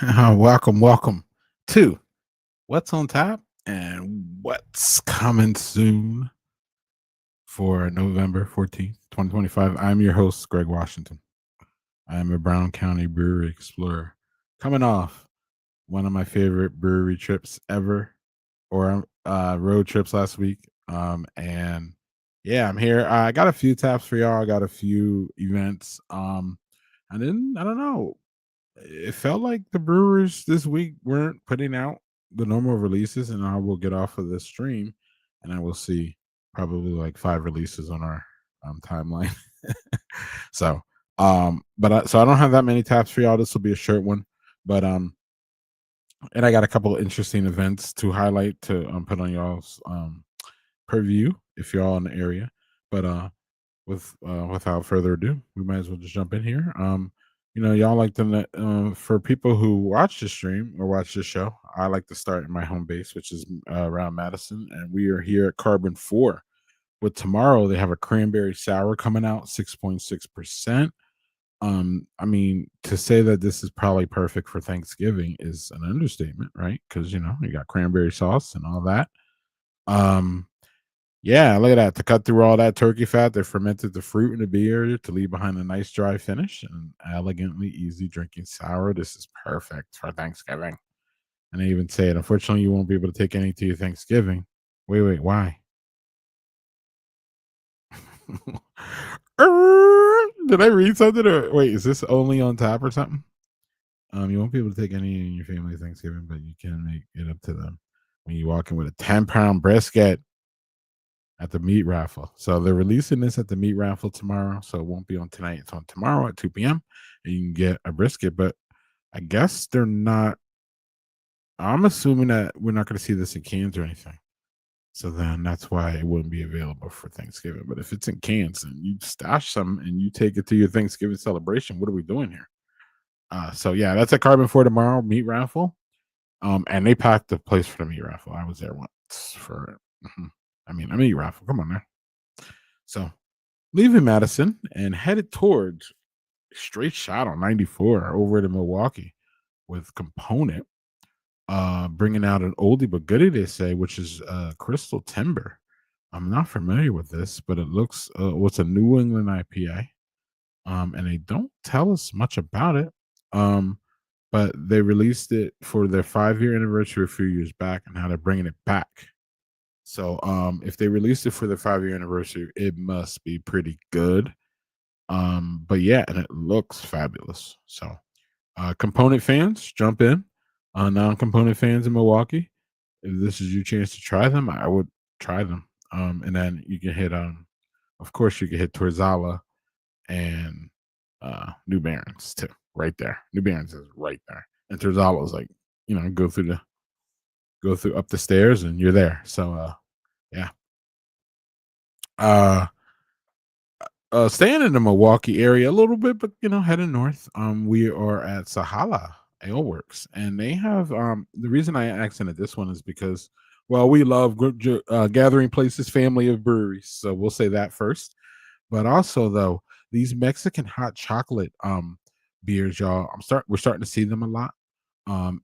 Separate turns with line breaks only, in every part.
Welcome to What's on Tap and What's Coming Soon for November 14th, 2025. I'm your host, Greg Washington. I am a Brown County brewery explorer coming off one of my favorite brewery trips ever, or road trips last week. And yeah, I'm here. I got a few taps for y'all. I got a few events. I don't know. It felt like the Brewers this week weren't putting out the normal releases, and I will get off of this stream, and I will see probably like 5 releases on our timeline. so, so I don't have that many taps for y'all. This will be a short one, but and I got a couple of interesting events to highlight to put on y'all's purview if you're all in the area. But without further ado, we might as well just jump in here. Y'all like to for people who watch the stream or watch the show, I like to start in my home base, which is around Madison, and we are here at Carbon Four. With tomorrow, they have a cranberry sour coming out, 6.6%. I mean, to say that this is probably perfect for Thanksgiving is an understatement, right? Because you got cranberry sauce and all that. Um, yeah, look at that. To cut through all that turkey fat, they fermented the fruit in the beer to leave behind a nice dry finish and elegantly easy drinking sour. This is perfect for Thanksgiving. And they even say it. Unfortunately, you won't be able to take any to your Thanksgiving. Wait, why? Did I read something? Or wait, is this only on tap or something? You won't be able to take any in your family Thanksgiving, but you can make it up to them when you walk in with a 10-pound brisket at the meat raffle. So they're releasing this at the meat raffle tomorrow. So it won't be on tonight. It's on tomorrow at 2 p.m. And you can get a brisket. But I guess they're not. I'm assuming that we're not going to see this in cans or anything. So then that's why it wouldn't be available for Thanksgiving. But if it's in cans and you stash some and you take it to your Thanksgiving celebration, what are we doing here? So yeah, that's at Carbon for tomorrow meat raffle. And they packed the place for the meat raffle. I was there once for it. I mean, a meat raffle. Come on, man. So leaving Madison and headed towards straight shot on 94 over to Milwaukee with Component, bringing out an oldie but goodie, they say, which is Crystal Timber. I'm not familiar with this, but it looks what's a New England IPA. And they don't tell us much about it. But they released it for their 5-year anniversary a few years back, and now they're bringing it back. So if they released it for the 5-year anniversary, it must be pretty good. But yeah, and it looks fabulous. So component fans, jump in. Non-component fans in Milwaukee, if this is your chance to try them, I would try them. And then you can hit of course you can hit Torzala and New Barons too, right there. New Barons is right there. And Torzala is like, go through up the stairs and you're there. So yeah. Uh Staying in the Milwaukee area a little bit, but heading north. We are at Sahala Ale Works, and they have the reason I accented this one is because we love gathering places, family of breweries. So we'll say that first. But also though, these Mexican hot chocolate beers, y'all, we're starting to see them a lot.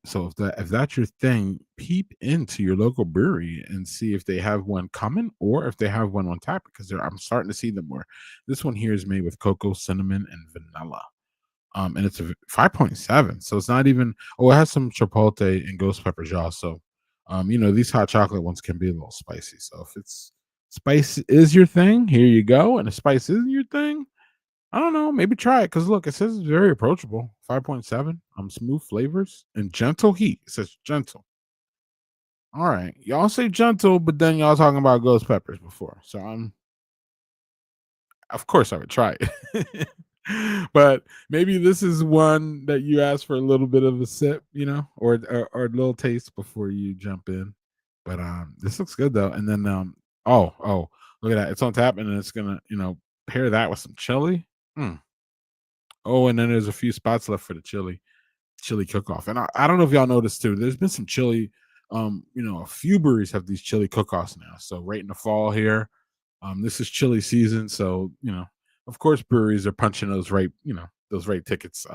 So if that's your thing, peep into your local brewery and see if they have one coming or if they have one on tap because I'm starting to see them more. This one here is made with cocoa, cinnamon, and vanilla. And it's a 5.7, so it's not even. Oh, it has some chipotle and ghost peppers, y'all. So, these hot chocolate ones can be a little spicy. So if it's spice is your thing, here you go. And if spice isn't your thing, I don't know. Maybe try it because look, it says it's very approachable. 5.7. Smooth flavors and gentle heat. It says gentle. All right, y'all say gentle, but then y'all talking about ghost peppers before, so of course I would try it. But maybe this is one that you ask for a little bit of a sip, or a little taste before you jump in. But this looks good though. And then oh, look at that. It's on tap and it's gonna, pair that with some chili. Mm. Oh, and then there's a few spots left for the chili cook-off. And I don't know if y'all noticed too. There's been some chili. A few breweries have these chili cook-offs now. So right in the fall here, this is chili season. So of course, breweries are punching those right tickets.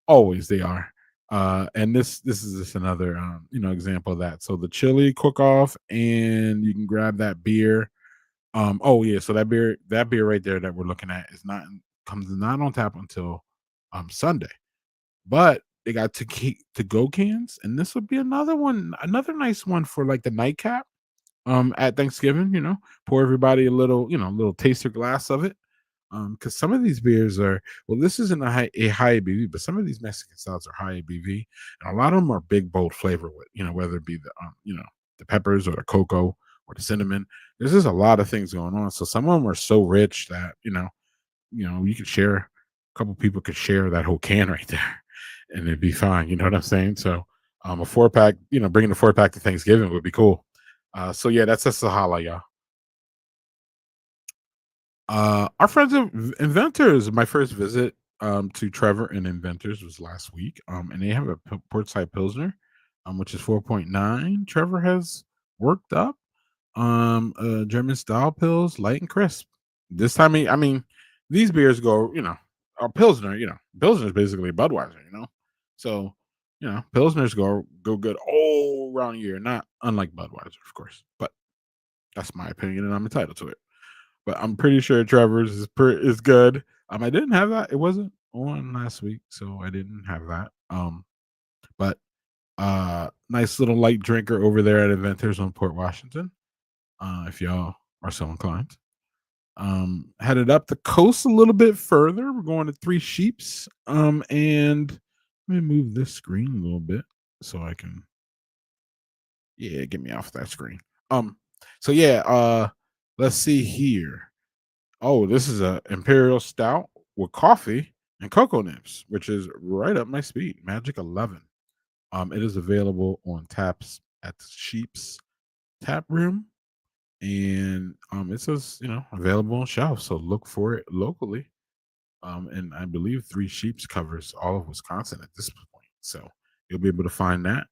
Always they are. And this is just another example of that. So the chili cook off, and you can grab that beer. Oh yeah, so that beer right there that we're looking at is not comes not on tap until Sunday. But they got to go cans, and this would be another nice one for like the nightcap at Thanksgiving. Pour everybody a little taster glass of it. Because some of these beers are, well, this isn't a high ABV, but some of these Mexican styles are high ABV, and a lot of them are big, bold flavor with, whether it be the peppers or the cocoa or the cinnamon. There's just a lot of things going on. So some of them are so rich that you could share. A couple people could share that whole can right there, and it'd be fine. You know what I'm saying? So, a 4 pack, bringing a 4 pack to Thanksgiving would be cool. So yeah, that's a holla, y'all. Our friends at Inventors. My first visit to Trevor and Inventors was last week. And they have a portside pilsner, which is 4.9. Trevor has worked up German style pills, light and crisp. This time, I mean, these beers go, a pilsner. Pilsner is basically Budweiser. So pilsners go good all around the year. Not unlike Budweiser, of course, but that's my opinion, and I'm entitled to it. But I'm pretty sure Trevor's is good. I didn't have that. It wasn't on last week, so I didn't have that. But nice little light drinker over there at Inventors on Port Washington. If y'all are so inclined. Headed up the coast a little bit further. We're going to Three Sheeps. And let me move this screen a little bit so I can, yeah, get me off that screen. So yeah, let's see here. Oh, this is a imperial stout with coffee and cocoa nibs, which is right up my speed. Magic 11. It is available on taps at the Sheep's Tap Room, and it says available on shelves. So look for it locally. And I believe Three Sheeps covers all of Wisconsin at this point, so you'll be able to find that.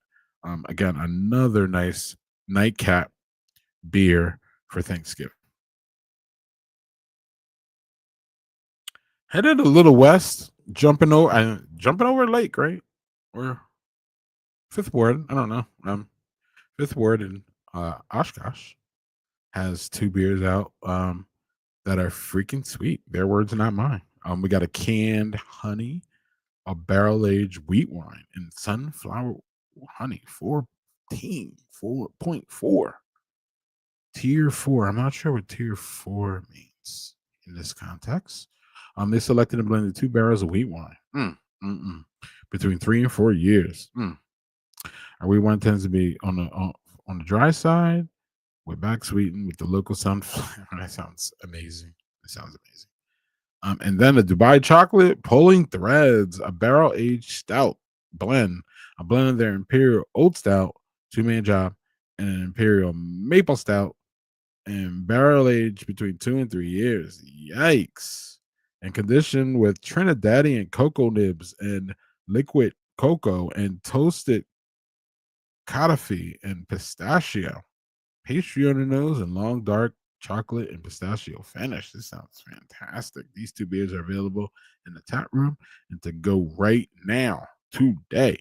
Again, another nice nightcap beer for Thanksgiving. Headed a little west, jumping over lake, right? Or Fifth Ward, I don't know. Fifth Ward in Oshkosh has two beers out that are freaking sweet. Their words, not mine. We got a canned honey, a barrel aged wheat wine, and sunflower honey, 4.4. Tier 4. I'm not sure what tier 4 means in this context. They selected and blended 2 barrels of wheat wine. Between 3 and 4 years. Our wheat wine tends to be on the dry side, with back sweetened with the local sunflower. That sounds amazing. That sounds amazing. And then a Dubai chocolate pulling threads, a barrel aged stout blend, a blend of their imperial oat stout, 2-man job, and an imperial maple stout, and barrel aged between 2 and 3 years. Yikes! And conditioned with Trinidadian cocoa nibs and liquid cocoa and toasted coffee and pistachio. Pastry on the nose and long dark chocolate and pistachio finish. This sounds fantastic. These two beers are available in the tap room and to go right now, today.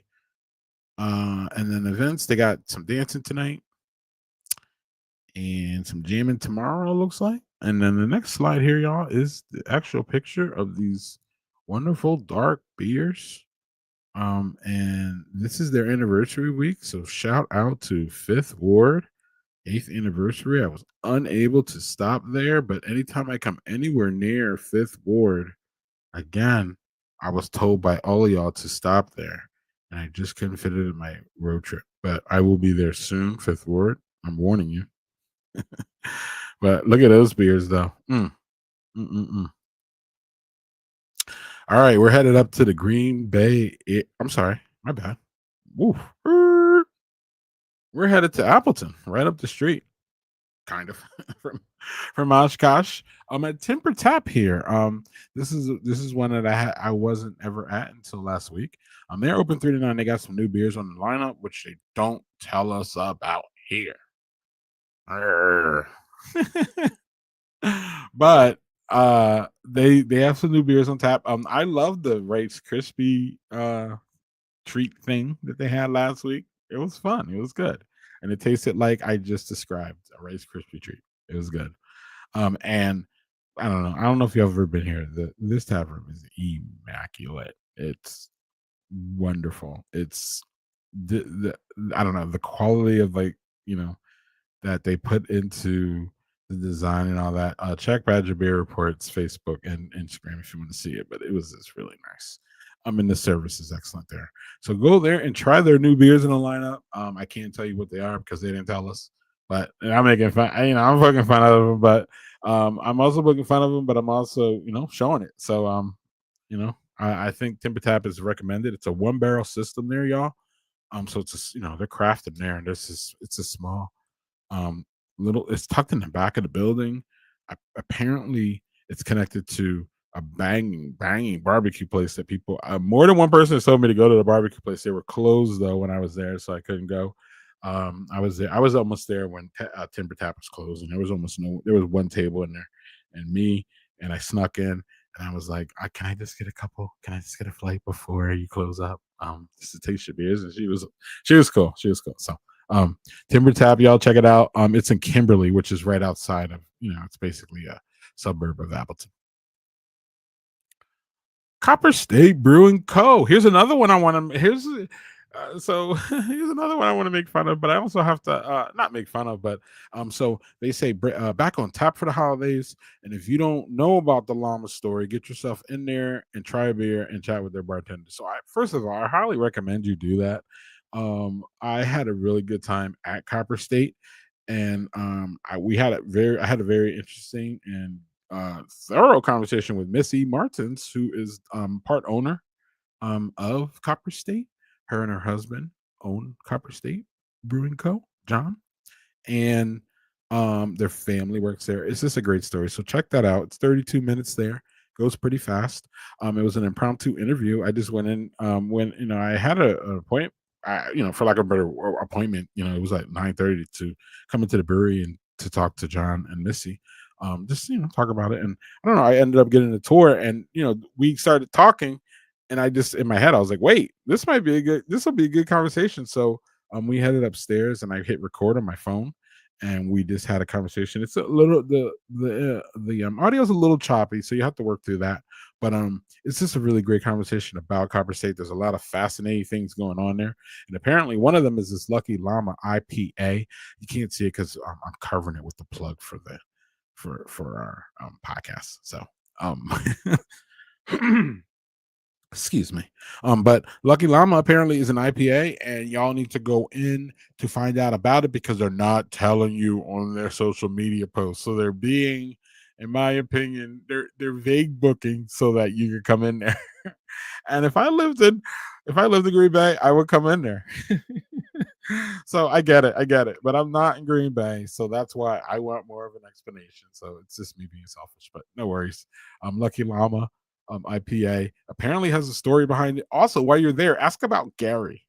And then events, they got some dancing tonight and some jamming tomorrow, looks like. And then the next slide here, y'all, is the actual picture of these wonderful dark beers. And this is their anniversary week. So shout out to Fifth Ward, 8th anniversary. I was unable to stop there, but anytime I come anywhere near Fifth Ward, again, I was told by all of y'all to stop there. And I just couldn't fit it in my road trip. But I will be there soon, Fifth Ward. I'm warning you. But look at those beers, though. Mm. All right, we're headed up to the Green Bay. I'm sorry, my bad. Woof. We're headed to Appleton, right up the street, kind of from Oshkosh. I'm at Timber Tap here. This is one that I wasn't ever at until last week. They're open 3 to 9. They got some new beers on the lineup, which they don't tell us about here. But they have some new beers on tap. I love the Rice Krispie treat thing that they had last week. It was fun. It was good, and it tasted like I just described a Rice Krispie treat. It was good. And I don't know. I don't know if you've ever been here. This tap room is immaculate. It's wonderful. It's the I don't know the quality of like you know that they put into the design and all that. Check Badger Beer Reports Facebook and Instagram if you want to see it, but it was just really nice. And the service is excellent there. So go there and try their new beers in the lineup. I can't tell you what they are because they didn't tell us. But and I'm making fun, I'm fucking fun of them. But I'm also making fun of them. But I'm also, showing it. So I think Timber Tap is recommended. It's a 1 barrel system there, y'all. So it's they're crafted there, and it's a small um little it's tucked in the back of the building. Apparently it's connected to a banging barbecue place that people more than one person has told me to go to the barbecue place. They were closed though when I was there, so I couldn't go. I was there. I was almost there when Timber Tap was closed, and there was almost no. There was one table in there, and me, and I snuck in, and I was like, "Can I just get a couple? Can I just get a flight before you close up? Just to taste your beers." And she was cool. She was cool. So Timber Tap, y'all check it out. It's in Kimberly, which is right outside of, it's basically a suburb of Appleton. Copper State Brewing Co. Here's another one I want to. Here's another one I want to make fun of, but I also have to not make fun of, but so they say back on tap for the holidays, and if you don't know about the llama story, get yourself in there and try a beer and chat with their bartender. So first of all, I highly recommend you do that. I had a really good time at Copper State, and I had a very interesting and thorough conversation with Missy Martins, who is part owner of Copper State. Her and her husband own Copper State Brewing Co. John, and their family works there. It's just a great story. So check that out. It's 32 minutes there. Goes pretty fast. It was an impromptu interview. I just went in when I had an appointment. For like a better appointment, it was like 9:30 to come into the brewery and to talk to John and Missy. Just talk about it. And I don't know. I ended up getting a tour, and we started talking, and I just in my head I was like, wait, this will be a good conversation. So we headed upstairs, and I hit record on my phone, and we just had a conversation. It's a little the audio's a little choppy, so you have to work through that. But it's just a really great conversation about Copper State. There's a lot of fascinating things going on there, and apparently one of them is this Lucky Llama IPA. You can't see it because I'm covering it with the plug for our podcast. So excuse me. But Lucky Llama apparently is an IPA, and y'all need to go in to find out about it because they're not telling you on their social media posts. So they're being, in my opinion, they're vague booking so that you can come in there. And if I lived in Green Bay, I would come in there. So I get it, but I'm not in Green Bay, so that's why I want more of an explanation. So it's just me being selfish, but no worries. Lucky Llama IPA apparently has a story behind it. Also, while you're there, ask about Gary.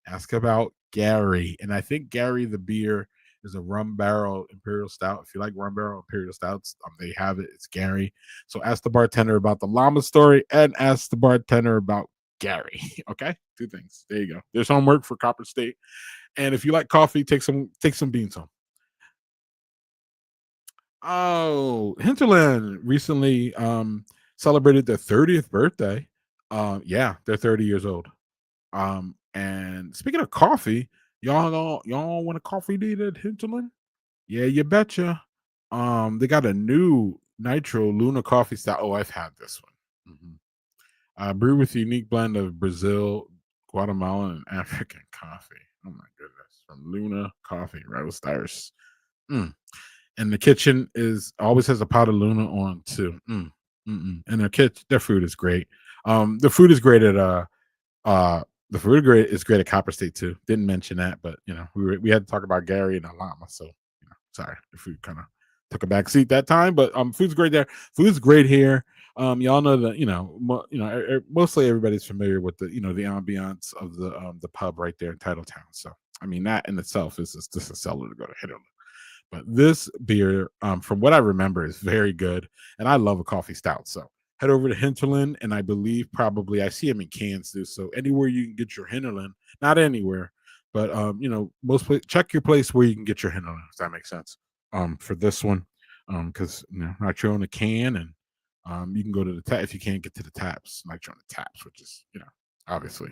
Ask about Gary, and I think Gary the beer is a rum barrel imperial stout. If you like rum barrel imperial stouts, they have it. It's Gary. So ask the bartender about the llama story, and ask the bartender about Gary. Okay, two things. There you go. There's homework for Copper State. And if you like coffee, take some beans home. Oh, Hinterland recently celebrated their 30th birthday. Yeah, they're 30 years old. And speaking of coffee, y'all want a coffee date at Hinterland? Yeah, you betcha. They got a new Nitro Luna coffee style. Oh, I've had this one. Brewed with a unique blend of Brazil, Guatemalan, and African coffee. Oh my goodness. From Luna Coffee, Roasters. Mm. And the kitchen is always has a pot of Luna on too. And their food is great. The food is great at the food is great at Copper State too. Didn't mention that, but we had to talk about Gary and Alama. So sorry, the food kind of took a back seat that time. But food's great there. Food's great here. Y'all know that mostly everybody's familiar with the the ambiance of the pub right there in Titletown. So I mean that in itself is just a seller to go to hit on. But this beer, from what I remember, is very good, and I love a coffee stout. So head over to Hinterland, and I believe probably I see them in cans too. So anywhere you can get your Hinterland, not anywhere, but check your place where you can get your Hinterland. If that makes sense. For this one, because nitro in a can, and you can go to the tap if you can't get to the taps. Nitro on the taps, which is obviously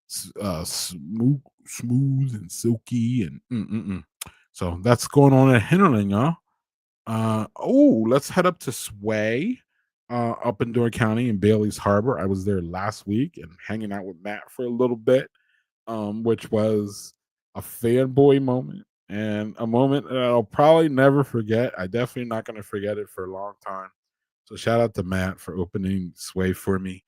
smooth and silky and so that's going on at Hinterland, y'all. Let's head up to Sway, up in Door County in Bailey's Harbor. I was there last week and hanging out with Matt for a little bit, which was a fanboy moment and a moment that I'll probably never forget. I definitely not going to forget it for a long time. So shout out to Matt for opening Sway for me.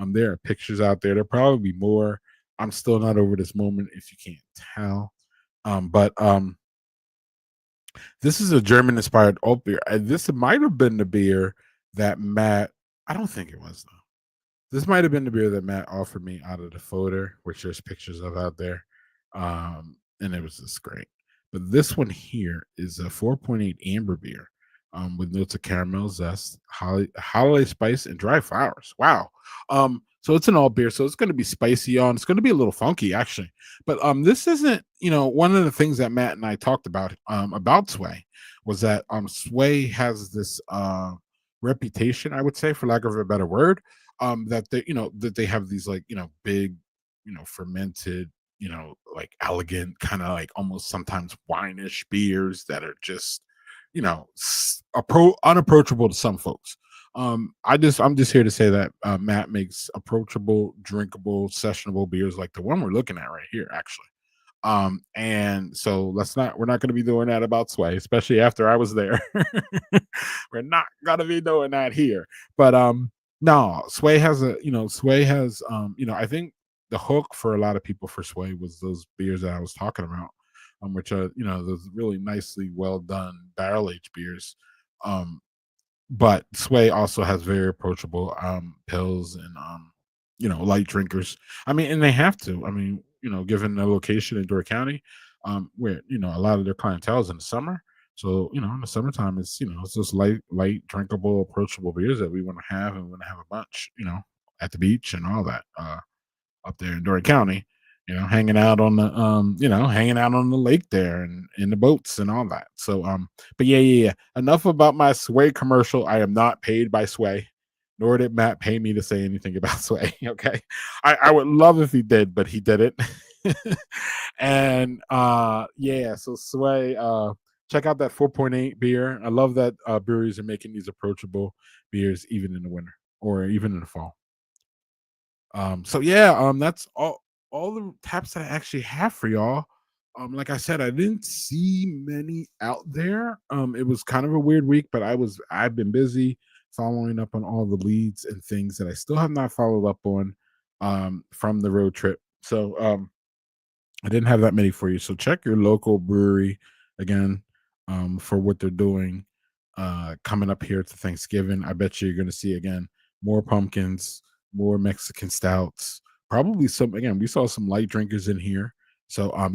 There are pictures out there. There'll probably be more. I'm still not over this moment if you can't tell. But This is a German inspired alt beer. This might have been the beer that Matt, I don't think it was though. This might have been the beer that Matt offered me out of the folder, which there's pictures of out there. And it was just great. But this one here is a 4.8 amber beer, with notes of caramel, zest, holiday spice, and dry flowers. Wow. So it's an all beer, so it's going to be spicy on. It's going to be a little funky, actually. But this isn't, one of the things that Matt and I talked about Sway was that Sway has this reputation, I would say, for lack of a better word, that they have these like big, fermented, like elegant, kind of like almost sometimes wine-ish beers that are just unapproachable to some folks. I'm just here to say that Matt makes approachable, drinkable, sessionable beers like the one we're looking at right here, actually. And so we're not going to be doing that about Sway, especially after I was there. We're not going to be doing that here. But no, Sway has I think the hook for a lot of people for Sway was those beers that I was talking about, which are those really nicely well done barrel aged beers. But Sway also has very approachable pills and light drinkers. I mean, and they have to. I mean, given the location in Door County, where a lot of their clientele is in the summer. So in the summertime, it's just light, drinkable, approachable beers that we want to have, and we want to have a bunch, at the beach and all that. Up there in Dory County, hanging out on the lake there and in the boats and all that. So but yeah. Enough about my Sway commercial. I am not paid by Sway, nor did Matt pay me to say anything about Sway. Okay. I would love if he did, but he didn't. And so Sway, check out that 4.8 beer. I love that breweries are making these approachable beers even in the winter or even in the fall. That's all the taps that I actually have for y'all. Like I said, I didn't see many out there. It was kind of a weird week, but I've been busy following up on all the leads and things that I still have not followed up on from the road trip. So I didn't have that many for you. So check your local brewery again for what they're doing coming up here to Thanksgiving. I bet you're going to see again more pumpkins, more Mexican stouts, probably some. Again, we saw some light drinkers in here. So I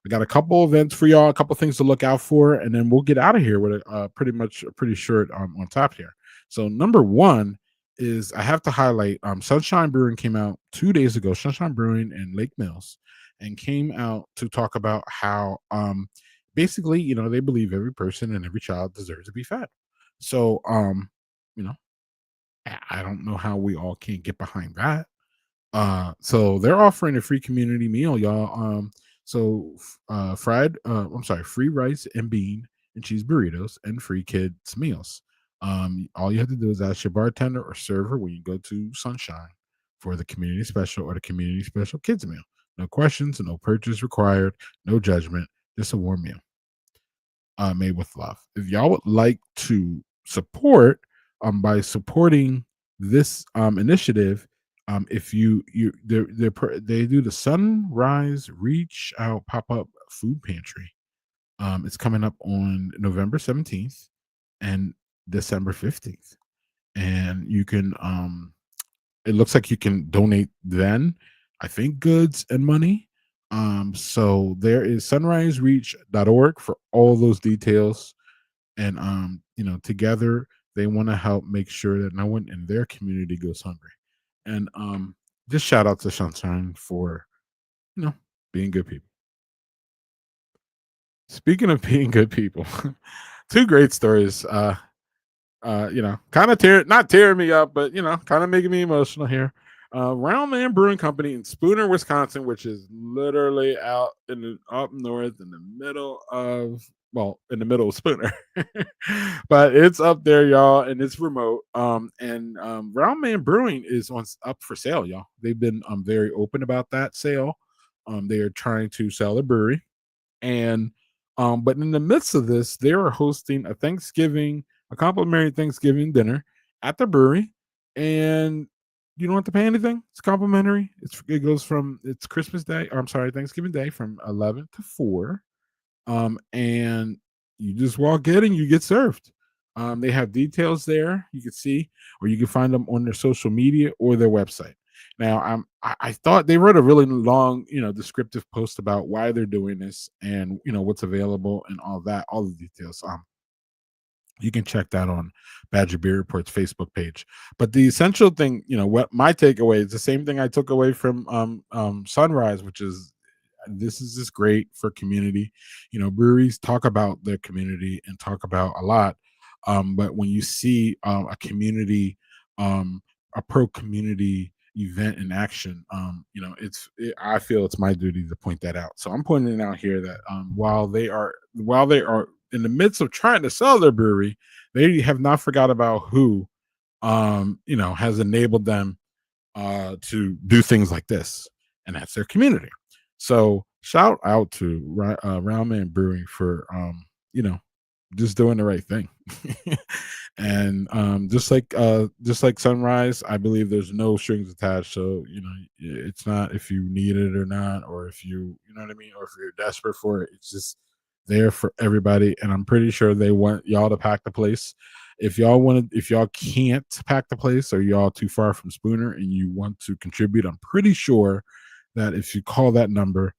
got a couple events for y'all, a couple things to look out for, and then we'll get out of here with pretty much a pretty short on top here. So number one is I have to highlight Sunshine Brewing came out 2 days ago. Sunshine Brewing in Lake Mills, and came out to talk about how basically they believe every person and every child deserves to be fed. So you know I don't know how we all can't get behind that. So they're offering a free community meal, y'all. Free rice and bean and cheese burritos and free kids meals. All you have to do is ask your bartender or server when you go to Sunshine for the community special or the community special kids meal. No questions, no purchase required, no judgment, just a warm meal made with love. If y'all would like to support by supporting this initiative, if they do the Sunrise Reach Out pop up food pantry. It's coming up on November 17th and December 15th, and you can. It looks like you can donate then. I think goods and money. So there is sunrisereach.org for all those details. And together They want to help make sure that no one in their community goes hungry. And just shout out to Sunshine for being good people. Speaking of being good people, two great stories. Kind of not tearing me up, but kind of making me emotional here. Round Man Brewing Company in Spooner, Wisconsin, which is literally out in the up north in the middle of in the middle of Spooner. But it's up there, y'all, and it's remote. And Round Man Brewing is on up for sale, y'all. They've been very open about that sale. They are trying to sell a brewery and but in the midst of this, they are hosting a complimentary Thanksgiving dinner at the brewery, and you don't have to pay anything. It's complimentary. It goes from it's Christmas Day, or I'm sorry, Thanksgiving Day from 11 to 4. And you just walk in and you get served. They have details there you can see, or you can find them on their social media or their website. Now, I thought they wrote a really long, descriptive post about why they're doing this and what's available and all that, all the details. You can check that on Badger Beer Report's Facebook page. But the essential thing, what my takeaway is the same thing I took away from Sunrise, which is this is just great for community. Breweries talk about their community and talk about a lot. But when you see a community, a pro community event in action, I feel it's my duty to point that out. So I'm pointing out here that while they are in the midst of trying to sell their brewery, they have not forgot about who has enabled them to do things like this, and that's their community. So shout out to Round Man Brewing for you know just doing the right thing. And just like Sunrise, I believe there's no strings attached. So it's not if you need it or not, or if you know what I mean, or if you're desperate for it. It's just there for everybody, and I'm pretty sure they want y'all to pack the place. If y'all can't pack the place, or y'all too far from Spooner and you want to contribute, I'm pretty sure that if you call that number,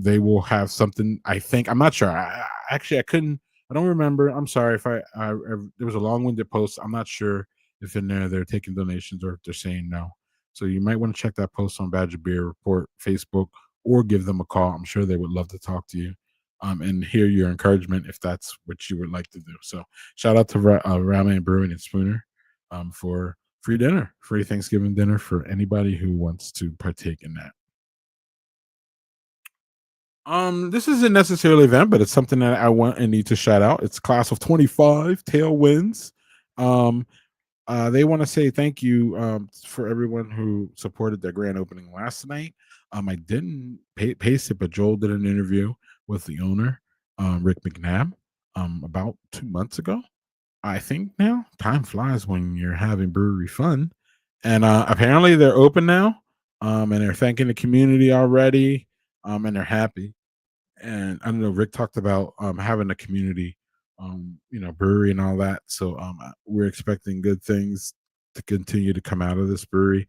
they will have something. I think I'm not sure. Actually, I couldn't. I don't remember. I'm sorry if there was a long-winded post. I'm not sure if in there they're taking donations or if they're saying no. So you might want to check that post on Badger Beer Report Facebook, or give them a call. I'm sure they would love to talk to you, and hear your encouragement if that's what you would like to do. So shout out to Ramen Brewing and Spooner for free Thanksgiving dinner for anybody who wants to partake in that. This isn't necessarily an event, but it's something that I want and need to shout out. It's class of 25 tailwinds. Um, they want to say thank you for everyone who supported their grand opening last night. I didn't paste it, but Joel did an interview with the owner, Rick McNabb, about 2 months ago. I think now time flies when you're having brewery fun, and apparently they're open now, and they're thanking the community already, and they're happy. And I don't know, Rick talked about having a community, brewery and all that. So we're expecting good things to continue to come out of this brewery.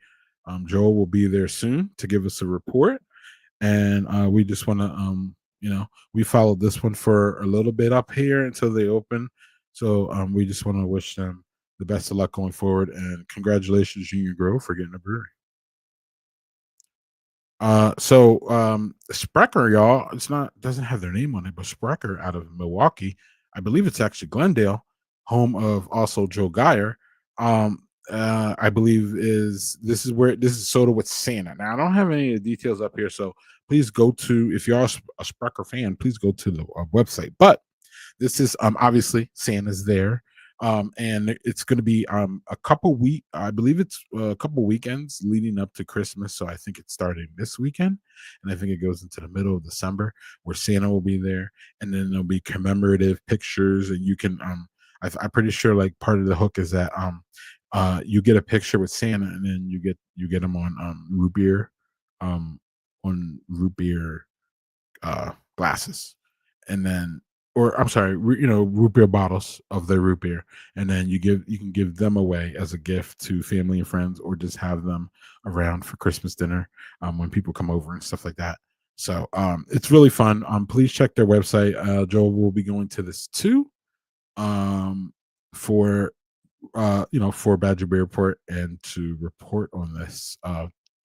Joel will be there soon to give us a report, and we just want to, we followed this one for a little bit up here until they open. So we just want to wish them the best of luck going forward, and congratulations, Junior Grove, for getting a brewery. Sprecher, y'all, it's not doesn't have their name on it, but Sprecher out of Milwaukee, I believe it's actually Glendale, home of also Joe Geyer. I believe this is soda with Santa. Now I don't have any of the details up here, so please go to if you are a Sprecher fan, please go to the website. But this is obviously Santa's there. And it's going to be a couple I believe it's a couple weekends leading up to Christmas. So I think it's starting this weekend, and I think it goes into the middle of December, where Santa will be there, and then there'll be commemorative pictures, and you can I'm pretty sure like part of the hook is that you get a picture with Santa, and then you get them um on root beer glasses, and then or I'm sorry, root beer bottles of their root beer, and then you can give them away as a gift to family and friends, or just have them around for Christmas dinner when people come over and stuff like that. So it's really fun. Please check their website. Joel will be going to this too, for for Badger Bear Report and to report on this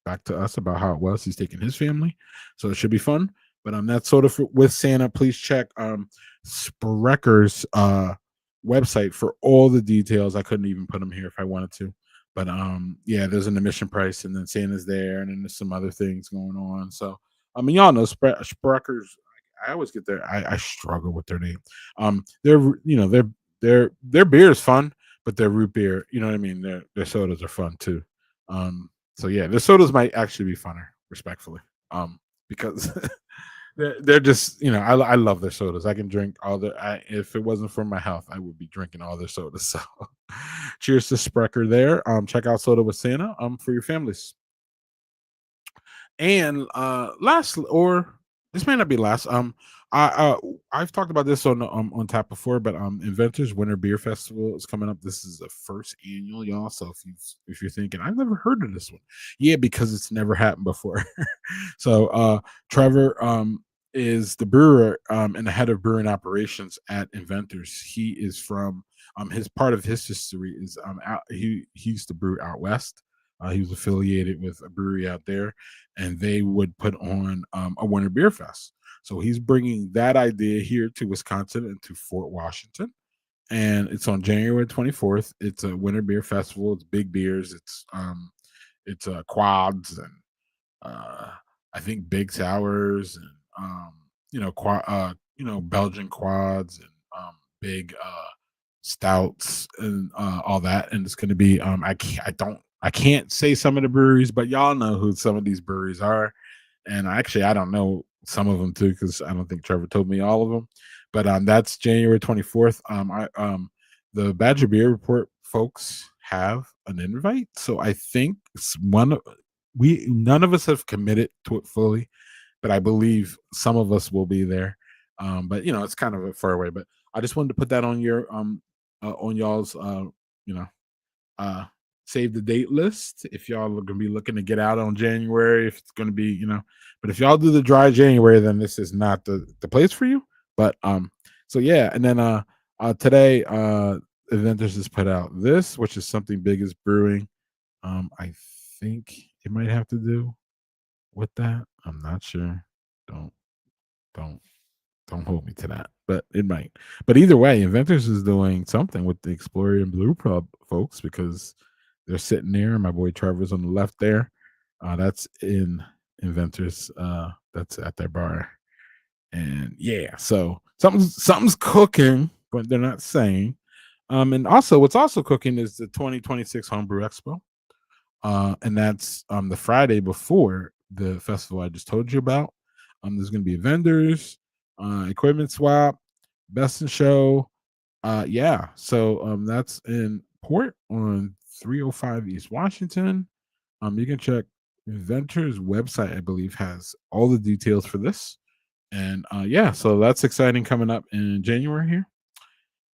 back to us about how it was. He's taking his family, so it should be fun. But that's sort of with Santa. Please check Sprecker's website for all the details. I couldn't even put them here if I wanted to. But yeah, there's an admission price, and then Santa's there, and then there's some other things going on. So I mean, y'all know Sprecker's. I always get there. I struggle with their name. Their their beer is fun, but their root beer, you know what I mean. Their sodas are fun too. So yeah, their sodas might actually be funner, respectfully, because they're just I love their sodas. I can drink all their. If it wasn't for my health, I would be drinking all their sodas. So, cheers to Sprecher there. Check out Soda with Santa for your families. And last, or this may not be last. I've talked about this on tap before, but Inventors Winter Beer Festival is coming up. This is the first annual, y'all. So if you're thinking I've never heard of this one, yeah, because it's never happened before. So Trevor is the brewer and the head of brewing operations at Inventors. He is from his part of his history is he used to brew out west. He was affiliated with a brewery out there, and they would put on a winter beer fest. So he's bringing that idea here to Wisconsin and to Fort Washington, and it's on January 24th. It's a winter beer festival. It's big beers. It's quads and uh, I think big sours and Belgian quads and big stouts and all that. And it's going to be I can't say some of the breweries, but y'all know who some of these breweries are. And actually, I don't know some of them too because I don't think Trevor told me all of them. But that's January 24th. The Badger Beer Report folks have an invite, so I think we none of us have committed to it fully, but I believe some of us will be there. But it's kind of a far away. But I just wanted to put that on your on y'all's you know uh save the date list if y'all are gonna be looking to get out on January, if it's gonna be, but if y'all do the dry January, then this is not the place for you. But so yeah, and then today Inventors has put out this, which is something big is brewing. I think it might have to do with that. I'm not sure. Don't don't don't hold me to that, but it might. But either way, Inventors is doing something with the Explorer and Blue Pub folks because they're sitting there. My boy Trevor's on the left there. That's in Inventors. That's at their bar, and yeah, so something's cooking, but they're not saying. And also, what's also cooking is the 2026 Homebrew Expo, and that's the Friday before the festival I just told you about. There's going to be vendors, equipment swap, best in show. Yeah, so that's in Port on 305 East Washington. You can check Inventors website. I believe has all the details for this, and yeah, so that's exciting coming up in January here.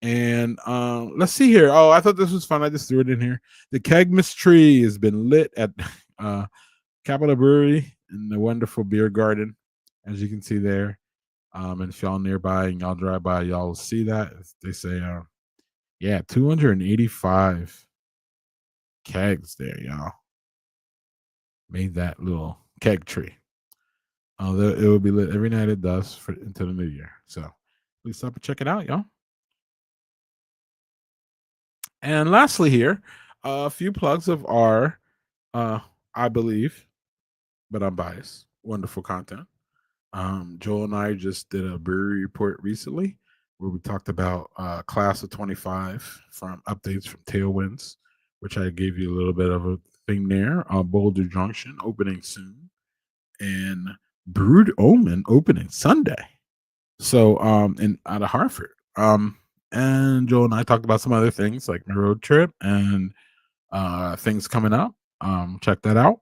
And let's see here. Oh, I thought this was fun. I just threw it in here. The Kegmas tree has been lit at uh, Capitol Brewery in the wonderful beer garden, as you can see there. And if y'all nearby and y'all drive by, y'all will see that. They say, yeah, 285 kegs there, y'all. Made that little keg tree. It will be lit every night it does until the new year. So please stop and check it out, y'all. And lastly, here, a few plugs of our, I believe, but I'm biased, wonderful content. Joel and I just did a brewery report recently where we talked about class of 25 from updates from Tailwinds, which I gave you a little bit of a thing there. Boulder Junction opening soon, and Brood Omen opening Sunday. So, in out of Hartford. And Joel and I talked about some other things like my road trip and things coming up. Check that out.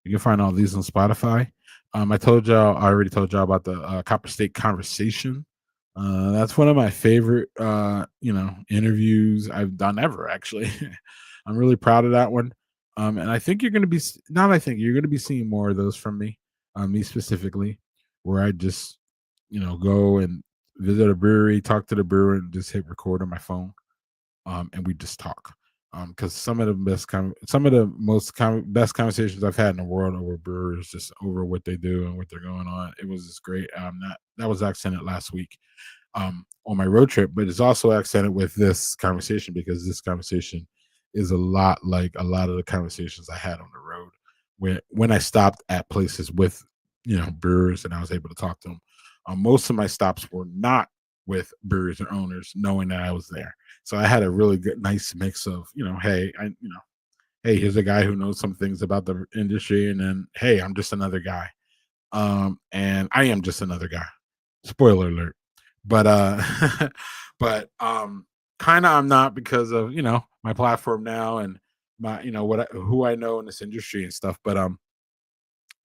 You can find all these on Spotify. I already told y'all about the Copper State Conversation. That's one of my favorite, interviews I've done ever. Actually, I'm really proud of that one. And I think you're going to be not. I think you're going to be seeing more of those from me, me specifically, where I just, go and visit a brewery, talk to the brewer, and just hit record on my phone, and we just talk. because some of the best conversations I've had in the world over brewers, just over what they do and what they're going on. It was just great. That was accented last week on my road trip, but it's also accented with this conversation because this conversation is a lot like a lot of the conversations I had on the road when I stopped at places with brewers and I was able to talk to them. Most of my stops were not with brewers or owners, knowing that I was there. So I had a really good, nice mix of hey, here's a guy who knows some things about the industry, and then hey, I'm just another guy. And I am just another guy. Spoiler alert. But but kind of I'm not because of my platform now and my who I know in this industry and stuff. But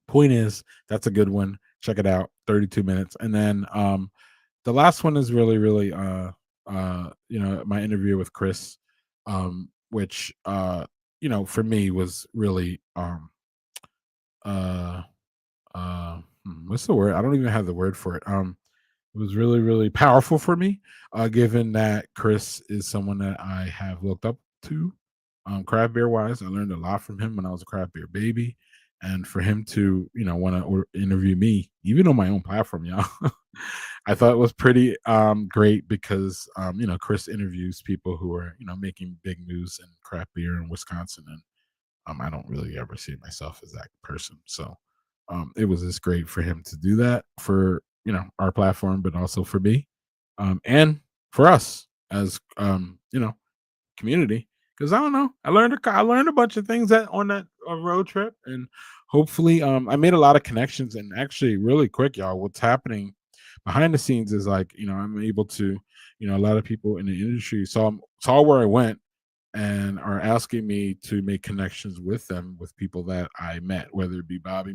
point is that's a good one. Check it out. 32 minutes, and then the last one is really my interview with Chris, which for me was really uh what's the word? I don't even have the word for it. It was really, really powerful for me, given that Chris is someone that I have looked up to, craft beer wise. I learned a lot from him when I was a craft beer baby, and for him to want to interview me, even on my own platform, y'all, I thought it was pretty great because Chris interviews people who are making big moves in craft beer in Wisconsin, and I don't really ever see myself as that person. So it was just great for him to do that for our platform, but also for me, and for us as community. Because I don't know, I learned a bunch of things that on that road trip, and hopefully, I made a lot of connections. And actually, really quick, y'all, what's happening behind the scenes is like I'm able to, a lot of people in the industry saw where I went and are asking me to make connections with them with people that I met, whether it be Bobby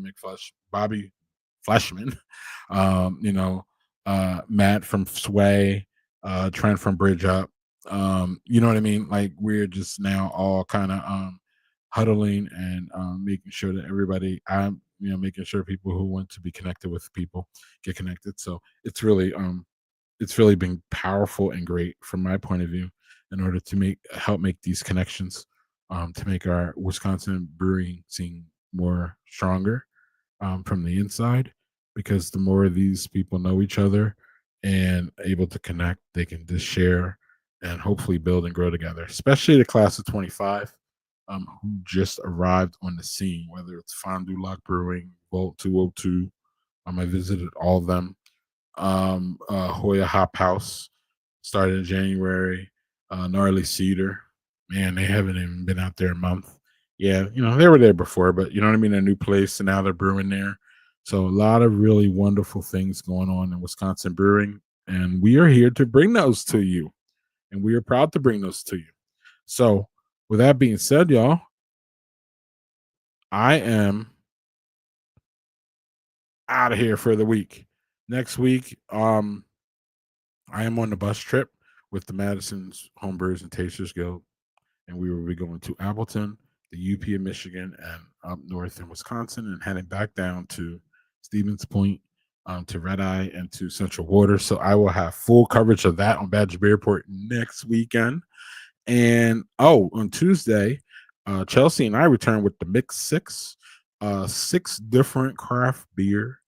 Fleshman, Matt from Sway, Trent from Bridge Up. You know what I mean? Like we're just now all kind of huddling and making sure that everybody I'm making sure people who want to be connected with people get connected. So it's really been powerful and great from my point of view in order to help make these connections, to make our Wisconsin brewing scene more stronger, from the inside, because the more these people know each other and able to connect, they can just share and hopefully build and grow together, especially the class of 25, who just arrived on the scene, whether it's Fondue Lock Brewing, Vault 202. I visited all of them. Hoya Hop House started in January. Gnarly Cedar, man, they haven't even been out there a month. Yeah, they were there before, but you know what I mean. A new place, and now they're brewing there. So a lot of really wonderful things going on in Wisconsin brewing, and we are here to bring those to you, and we are proud to bring those to you. So, with that being said, y'all, I am out of here for the week. Next week, I am on the bus trip with the Madison's Homebrewers and Tasters Guild, and we will be going to Appleton, the UP of Michigan, and up north in Wisconsin, and heading back down to Stevens Point, to Red Eye, and to Central Water. So I will have full coverage of that on Badger Beerport next weekend. And on Tuesday, Chelsea and I return with the Mix Six, 6 different craft beer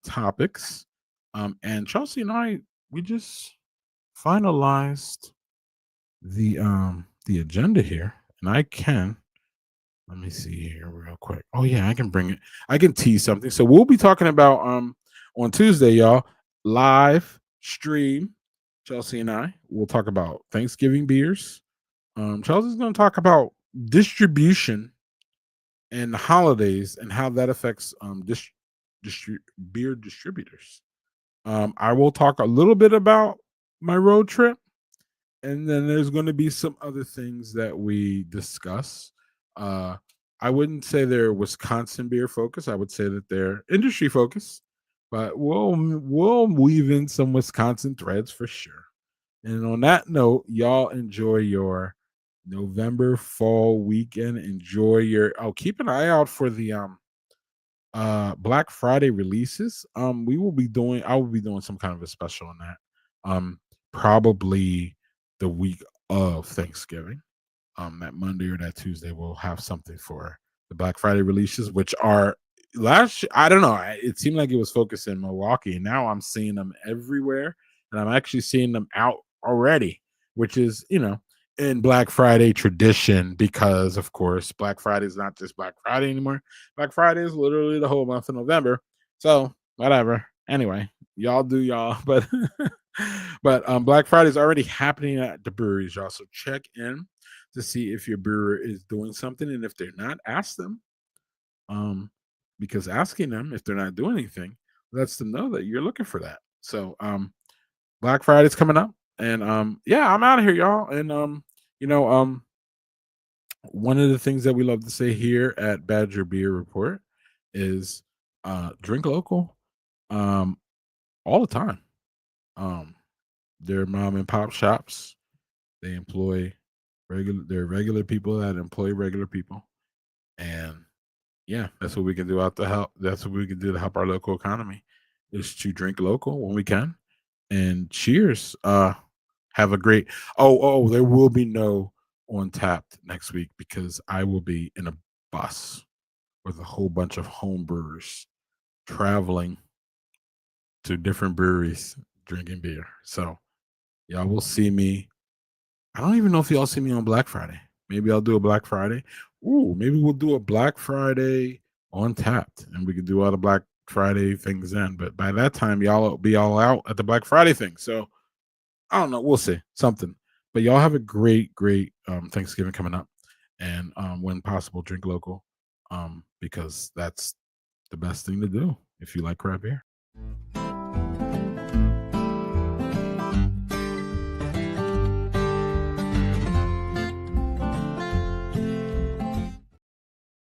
topics. And Chelsea and I, we just finalized the agenda here, and I can let me see here real quick. Oh yeah, I can bring it. I can tease something. So we'll be talking about on Tuesday, y'all, live stream. Chelsea and I will talk about Thanksgiving beers. Chelsea's going to talk about distribution and the holidays and how that affects beer distributors. I will talk a little bit about my road trip, and then there's going to be some other things that we discuss. Uh, I wouldn't say they're Wisconsin beer focused. I would say that they're industry focused, but we'll weave in some Wisconsin threads for sure. And on that note, y'all enjoy your November fall weekend. Enjoy your keep an eye out for the Black Friday releases. I will be doing some kind of a special on that. Probably the week of Thanksgiving. that Monday or that Tuesday we'll have something for the Black Friday releases, which are last. I don't know. It seemed like it was focused in Milwaukee, and now I'm seeing them everywhere, and I'm actually seeing them out already, which is in Black Friday tradition because of course Black Friday is not just Black Friday anymore. Black Friday is literally the whole month of November. So whatever. Anyway, y'all do y'all, but Black Friday is already happening at the breweries, y'all. So check in to see if your brewer is doing something, and if they're not, ask them. Um, because asking them if they're not doing anything lets them know that you're looking for that. So Black Friday's coming up, and yeah, I'm out of here, y'all. And you know, one of the things that we love to say here at Badger Beer Report is drink local um all the time. Um, they're mom and pop shops. They employ they're regular people that employ regular people. And yeah, that's what we can do out to help. That's what we can do to help our local economy is to drink local when we can. And cheers. Have a great there will be no on tapped next week because I will be in a bus with a whole bunch of home brewers traveling to different breweries drinking beer. So y'all will see me. I don't even know if y'all see me on Black Friday. Maybe I'll do a Black Friday. Ooh, maybe we'll do a Black Friday on tapped and we can do all the Black Friday things then. But by that time, y'all will be all out at the Black Friday thing. So I don't know. We'll see something. But y'all have a great Thanksgiving coming up. And when possible, drink local because that's the best thing to do if you like crab beer.